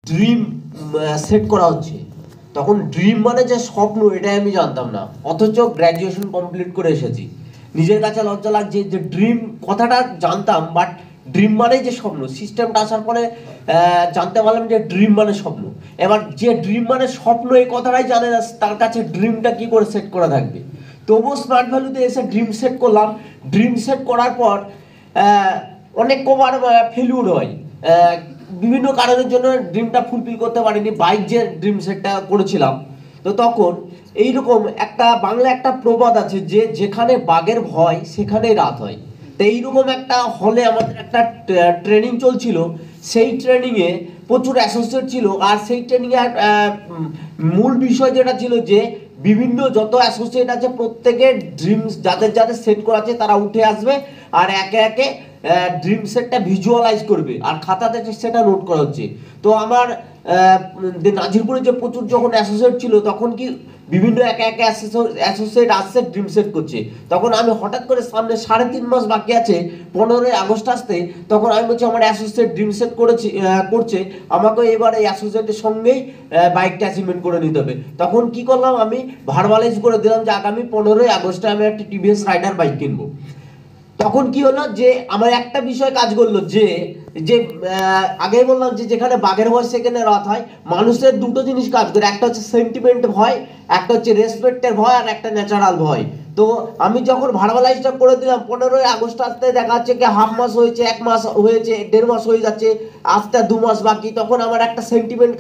Dream set করা হচ্ছে, তখন ড্রিম মানে যে স্বপ্ন এটাই আমি জানতাম না, অথচ গ্র্যাজুয়েশন কমপ্লিট করে এসেছি। নিজের কাছে লজ্জা লাগছে যে ড্রিম কথাটা জানতাম, বাট ড্রিম মানেই যে স্বপ্ন, সিস্টেমটা আসার পরে জানতে পারলাম যে ড্রিম মানে স্বপ্ন। এবার যে ড্রিম মানে স্বপ্ন এই কথাটাই জানে না, তার কাছে ড্রিমটা কি করে সেট করা থাকবে। তবুও স্মার্ট ভ্যালুতে এসে ড্রিম সেট করলাম। ড্রিম সেট করার পর অনেক কবার ফেলিউর হয়, বিভিন্ন কারণের জন্য ড্রিমটা ফুলফিল করতে পারিনি। বাইক যে ড্রিম সেটটা করেছিলাম, তো তখন এইরকম একটা বাংলা একটা প্রবাদ আছে যে যেখানে বাঘের ভয় সেখানেই রাত হয়। তো এইরকম একটা হলে আমাদের একটা ট্রেনিং চলছিল, সেই ট্রেনিংয়ে প্রচুর অ্যাসোসিয়েট ছিল, আর সেই ট্রেনিংয়ে মূল বিষয় যেটা ছিল যে বিভিন্ন যত অ্যাসোসিয়েট আছে প্রত্যেকের ড্রিমস যাদের যাদের সেট করা আছে তারা উঠে আসবে আর একে একে ড্রিম সেটটা ভিজুয়ালাইজ করবে, আর খাতাতে সেটা নোট করা হচ্ছে। তো আমার নাজিরপুরে যে প্রচুর যখন অ্যাসোসিয়েট ছিল, তখন কি বিভিন্ন একে একে অ্যাসোসিয়েট আসছে ড্রিম সেট করছে। তখন আমি হঠাৎ করে সামনে 3.5 মাস বাকি আছে 15ই আগস্ট আসতে, তখন আমি বলছি আমার অ্যাসোসিয়েট ড্রিম সেট করছে, আমাকে এবার এই অ্যাসোসিয়েটের সঙ্গেই বাইকটা অ্যাচিভমেন্ট করে নিতে হবে। তখন কি করলাম, আমি ভার্বালাইজ করে দিলাম যে আগামী 15ই আগস্টে আমি একটা টিভিএস রাইডার বাইক কিনবো। তখন কি হলো যে আমার একটা বিষয় কাজ করলো যে যে আগেই বললাম যে যেখানে বাঘের ভয় সেখানে রাত হয়। মানুষের দুটো জিনিস কাজ করে, একটা হচ্ছে সেন্টিমেন্ট ভয়, একটা হচ্ছে রেসপেক্টের ভয়, আর একটা ন্যাচারাল ভয়। তো আমি যখন ভার্বালাইজটা করে দিলাম 15ই আগস্ট আসতে দেখা যাচ্ছে কি হাফ মাস হয়েছে, 1 মাস হয়েছে, 1.5 মাস হয়ে যাচ্ছে, আসতে 2 মাস বাকি, তখন আমার একটা সেন্টিমেন্ট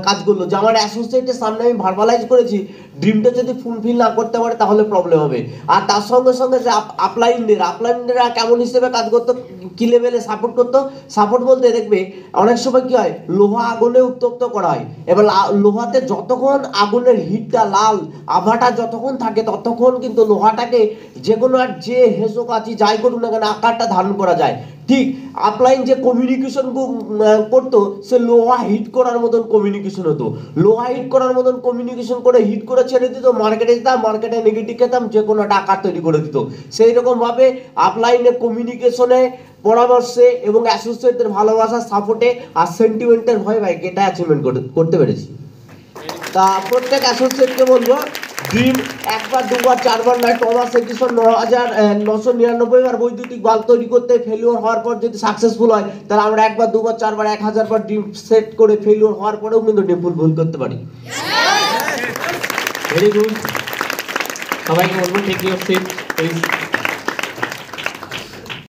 কাজ করলো যে আমার অ্যাসোসিয়েটের সামনে আমি ভার্বালাইজ করেছি ড্রিমটা যদি ফুলফিল না করতে পারে তাহলে প্রবলেম হবে। আর তার সঙ্গে সঙ্গে যে আপলাইনরা কেমন হিসেবে কাজ করতো, কি লেভেলে সাপোর্ট করতো, সাপোর্ট বলতে দেখবে অনেক সময় কি হয়, লোহা আগুনে উত্তপ্ত করা হয়। এবার লোহাতে যতক্ষণ আগুনের হিটটা লাল আভাটা যতক্ষণ থাকে ততক্ষণ কিন্তু লোহাটাকে যে কোনো আর যে হেসো কাচি যাই করুন না কেন আকারটা ধারণ করা যায়। ঠিক আপলাইন যে কমিউনিকেশন করতো, সে লোহা হিট করার মতন কমিউনিকেশন হতো, লোহা হিট করার মতন কমিউনিকেশন করে হিট করে ছেড়ে দিত, মার্কেটে যেতাম, মার্কেটে নেগেটিভ খেতাম, যে কোনো একটা আকার তৈরি করে দিত। সেই রকম ভাবে আপলাইনে কমিউনিকেশনে, পরামর্শে এবং অ্যাসোসিয়েটদের ভালোবাসা, সাপোর্টে আর সেন্টিমেন্টের ভয় বাইক এটা অ্যাচিভমেন্ট করতে পেরেছি। তা প্রত্যেক অ্যাসোসিয়েটকে বলবো ড্রিম একবার দুবার চারবার নয়, টমাস এডিসন 9,999 বার বৈদ্যুতিক বাল্ব তৈরি করতে ফেলিওর হওয়ার পর যদি সাকসেসফুল হয়, তাহলে আমরা একবার দুবার চারবার 1000 বার ড্রিম সেট করে ফেলিওর হওয়ার পরেও কিন্তু ড্রিম ফুলফিল করতে পারি। ভেরি গুড, সবাইকে বলবো টেক ইউর সিট প্লিজ।